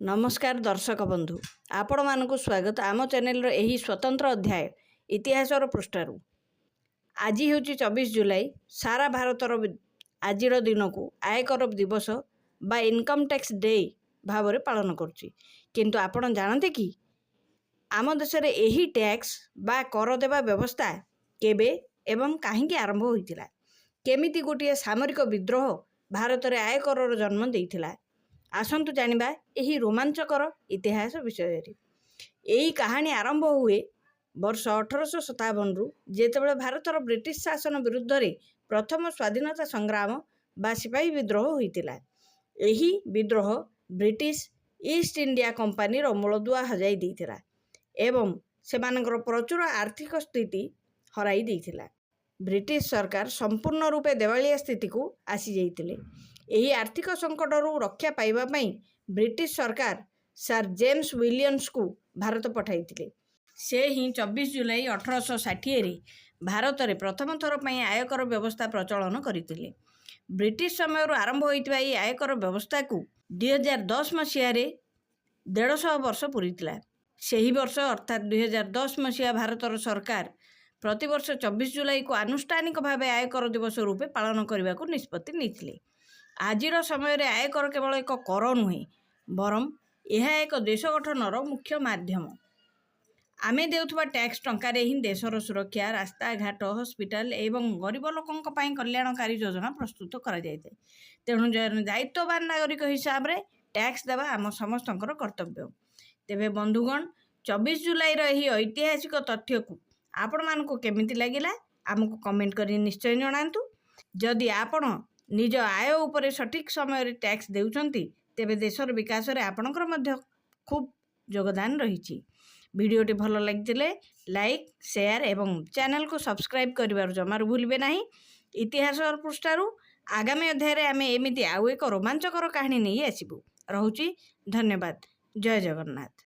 नमस्कार दर्शक बंधु आपण मानक स्वागत आम चैनल यही स्वतंत्र अध्याय इतिहासर पृष्ठारू। आज हूँ 24 जुलाई सारा भारतर आज दिन को आयकर दिवस बा इनकम टैक्स डे भाव पालन करुच्ची। किंतु आपण जानते कि आम देश में यही टैक्स बा कर देवा व्यवस्था केबे एवं कहीं आरंभ होइतिला, केमिति गोटे सामरिक विद्रोह भारत में आयकर जन्म देइथिला। आसंतु जानिबा यही रोमांचकर इतिहास विषय। यही कहानी आरंभ हुए वर्ष 1857 रु जेतेबेले भारतर ब्रिटिश शासन विरुद्ध रे प्रथम स्वाधीनता संग्राम बा सिपाही विद्रोह होइतिला। यही विद्रोह ब्रिटिश ईस्ट इंडिया कंपानी मूलदुआ हजाई देइथिला एवं सेमानकर प्रचुर आर्थिक स्थिति हराई देइथिला। ब्रिटिश सरकार संपूर्ण रूपे देवालिया स्थिति को आसी जाइतिले। यही आर्थिक संकट रक्षा पाइबा पई ब्रिटिश सरकार सर जेम्स विलियम्स को भारत पठाइतिले। से ही 24 जुलाई 1860 रे भारत में प्रथम थर पई आयकर व्यवस्था प्रचलन करथिले। ब्रिटिश समय आरंभ होइतिबा ई आयकर व्यवस्था को 2010 मसीह रे 150 वर्ष पूरीतिला। सही वर्ष अर्थात 2010 मसीहा भारतर सरकार प्रतिवर्ष 24 जुलाई को आनुष्ठानिक भाव आयकर दिवस रूपे पालन करने को निष्पत्ति नहीं। आजिर समय रे आयकर केवल एक कर नुहे बरम यह एक देश गठनर मुख्य माध्यम। आमे देउथबा टैक्स टंकार ही देशर सुरक्षा रास्ता घाट हॉस्पिटल एवं गरीब लोकों कल्याणकारी योजना प्रस्तुत करा जायते। तेणु दायित्ववान नागरिक हिसाब रे टैक्स देवा आम समस्तंकर कर्तव्य। तेबे बंधुगण 24 जुलाई रही ऐतिहासिक तथ्य को आपण मानक केमिति लागिला आमको कमेंट करी निश्चय जणांतु। जदि आपण निज आय उपरे सठिक समय रे टैक्स देउचंती तेबे देशर विकास रे आपणकर मध्य खूब योगदान रही। वीडियोटी भल लगिले लाइक शेयर एवं चैनल को सब्सक्राइब करिवार जमार भूलिबे नाही। इतिहास पृष्ठारू आगामी अध्याय रे आमे एमिति आउ एक रोमांचकर कहानी नहीं आसिबु। रहुची धन्यवाद। जय जगन्नाथ।